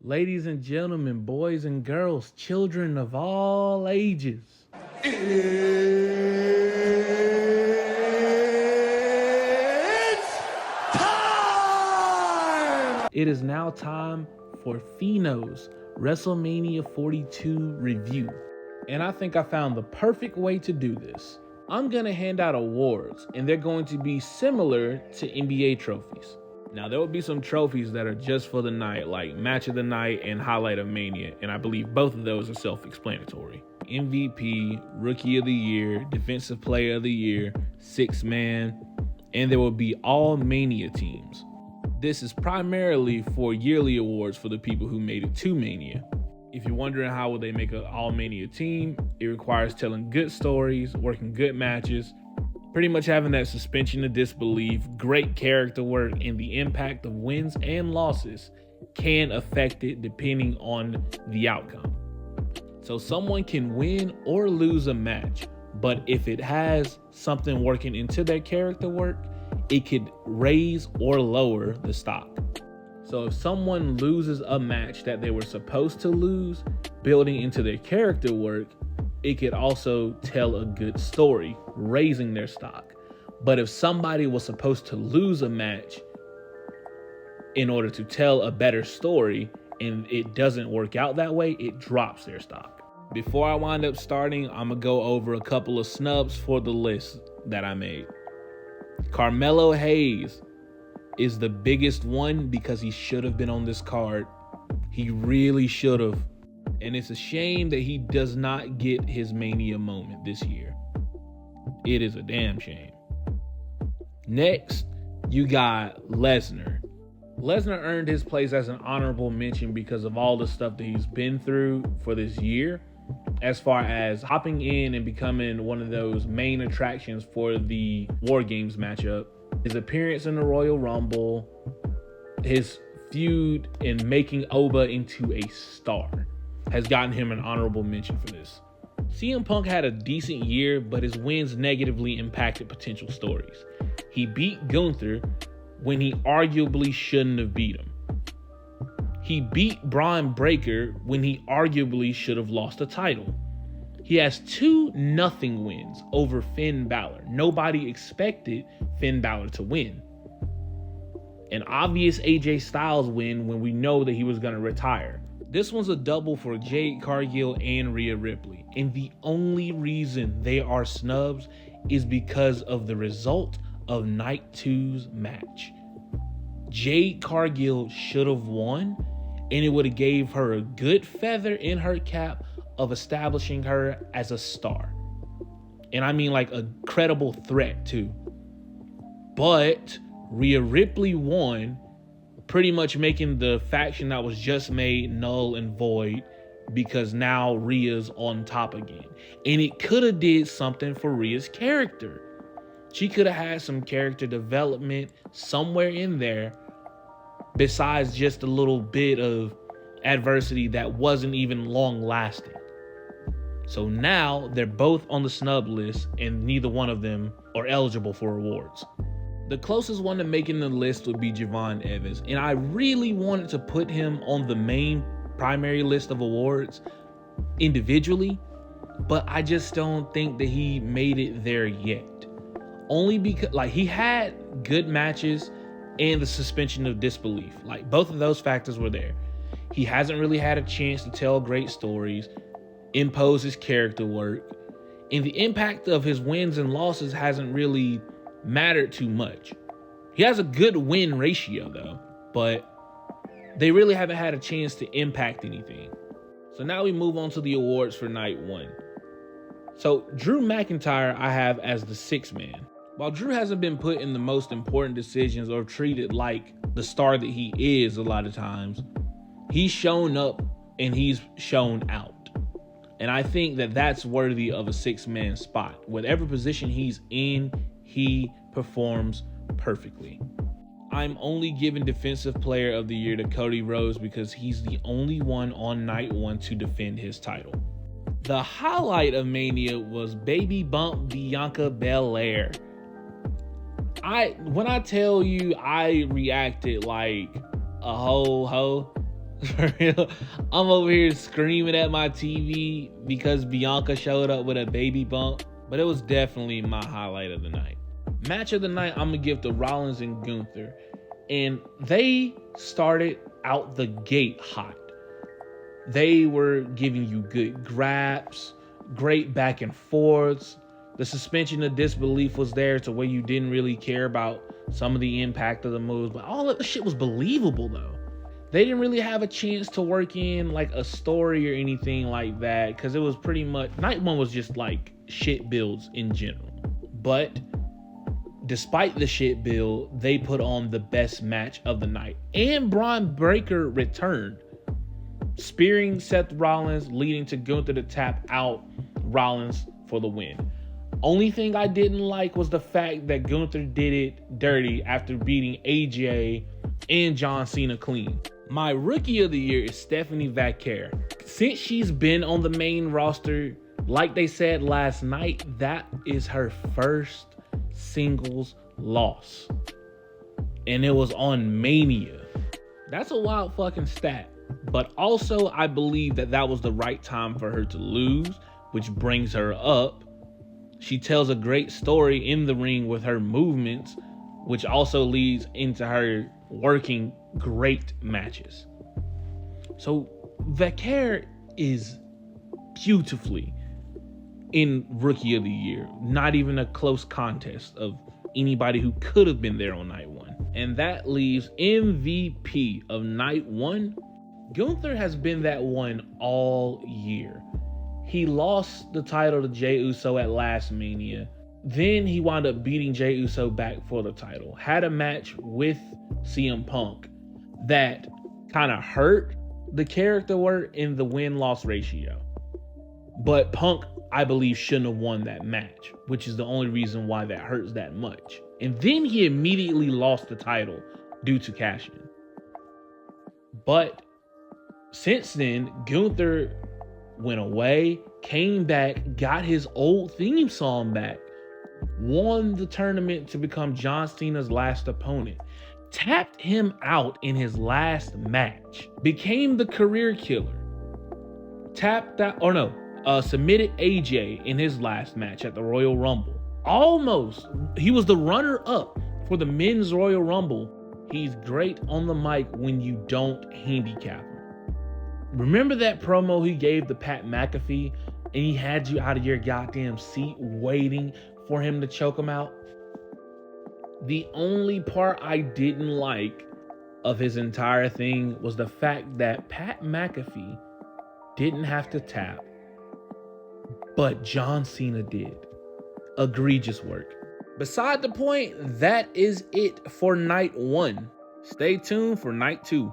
Ladies and gentlemen, boys and girls, children of all ages, it is now time for Fino's WrestleMania 42 review. And I think I found the perfect way to do this. I'm going to hand out awards, and they're going to be similar to NBA trophies. Now, there will be some trophies that are just for the night, like Match of the Night and Highlight of Mania, and I believe both of those are self-explanatory. MVP, Rookie of the Year, Defensive Player of the Year, Sixth Man, and there will be all Mania teams. This is primarily for yearly awards for the people who made it to Mania. If you're wondering how will they make an all-Mania team, it requires telling good stories, working good matches, pretty much having that suspension of disbelief, great character work, and the impact of wins and losses can affect it depending on the outcome. So someone can win or lose a match, but if it has something working into their character work, it could raise or lower the stock. So if someone loses a match that they were supposed to lose, building into their character work, it could also tell a good story, raising their stock. But if somebody was supposed to lose a match in order to tell a better story and it doesn't work out that way, it drops their stock. Before I wind up starting, I'm gonna go over a couple of snubs for the list that I made. Carmelo Hayes is the biggest one because he should have been on this card. He really should have. And it's a shame that he does not get his Mania moment this year. It is a damn shame. Next, you got Lesnar. Lesnar earned his place as an honorable mention because of all the stuff that he's been through for this year, as far as hopping in and becoming one of those main attractions for the War Games matchup, his appearance in the Royal Rumble, his feud in making Oba into a star has gotten him an honorable mention for this. CM Punk had a decent year, but his wins negatively impacted potential stories. He beat Gunther when he arguably shouldn't have beat him. He beat Braun Breaker when he arguably should have lost the title. He has 2-0 wins over Finn Balor. Nobody expected Finn Balor to win. An obvious AJ Styles win when we know that he was going to retire. This one's a double for Jade Cargill and Rhea Ripley. And the only reason they are snubs is because of the result of Night 2's match. Jade Cargill should have won, and it would have gave her a good feather in her cap of establishing her as a star. And I mean like a credible threat too. But Rhea Ripley won, pretty much making the faction that was just made null and void because now Rhea's on top again. And it could have did something for Rhea's character. She could have had some character development somewhere in there besides just a little bit of adversity that wasn't even long lasting. So now they're both on the snub list and neither one of them are eligible for awards. The closest one to making the list would be Javon Evans, and I really wanted to put him on the main primary list of awards individually, but I just don't think that he made it there yet. Only because he had good matches and the suspension of disbelief. Both of those factors were there. He hasn't really had a chance to tell great stories, impose his character work, and the impact of his wins and losses hasn't really mattered too much. He has a good win ratio though, but they really haven't had a chance to impact anything. So now we move on to the awards for night 1. So Drew McIntyre I have as the 6th man. While Drew hasn't been put in the most important decisions or treated like the star that he is a lot of times, he's shown up and he's shown out. And I think that that's worthy of a 6-man spot. Whatever position he's in, he performs perfectly. I'm only giving Defensive Player of the Year to Cody Rhodes because he's the only one on night 1 to defend his title. The highlight of Mania was Baby Bump Bianca Belair. When I tell you I reacted like a ho ho, For real, I'm over here screaming at my TV because Bianca showed up with a baby bump, but it was definitely my highlight of the night. Match of the night, I'm gonna give to Rollins and Gunther, and they started out the gate hot. They were giving you good grabs, great back and forths. The suspension of disbelief was there to where you didn't really care about some of the impact of the moves, but all of the shit was believable though. They didn't really have a chance to work in like a story or anything like that because it was pretty much night one was just like shit builds in general. But despite the shit build, they put on the best match of the night. And Braun Breaker returned, spearing Seth Rollins, leading to Gunther to tap out Rollins for the win. Only thing I didn't like was the fact that Gunther did it dirty after beating AJ and John Cena clean. My rookie of the year is Stephanie Vaquer. Since she's been on the main roster, like they said last night, that is her first singles loss. And it was on Mania. That's a wild fucking stat. But also, I believe that that was the right time for her to lose, which brings her up. She tells a great story in the ring with her movements, which also leads into her working great matches. So Vaquer is beautifully in Rookie of the Year. Not even a close contest of anybody who could have been there on night one. And that leaves MVP of night one. Gunther has been that one all year. He lost the title to Jey Uso at last Mania. Then he wound up beating Jey Uso back for the title. Had a match with CM Punk that kind of hurt the character work in the win-loss ratio. But Punk, I believe, shouldn't have won that match, which is the only reason why that hurts that much. And then he immediately lost the title due to cash-in. But since then, Gunther went away, came back, got his old theme song back, won the tournament to become John Cena's last opponent, tapped him out in his last match, became the career killer, submitted AJ in his last match at the Royal Rumble. He was the runner-up for the Men's Royal Rumble. He's great on the mic when you don't handicap him. Remember that promo he gave to Pat McAfee and he had you out of your goddamn seat waiting for him to choke him out? The only part I didn't like of his entire thing was the fact that Pat McAfee didn't have to tap, but John Cena did. Egregious work. Beside the point, that is it for night one. Stay tuned for night two.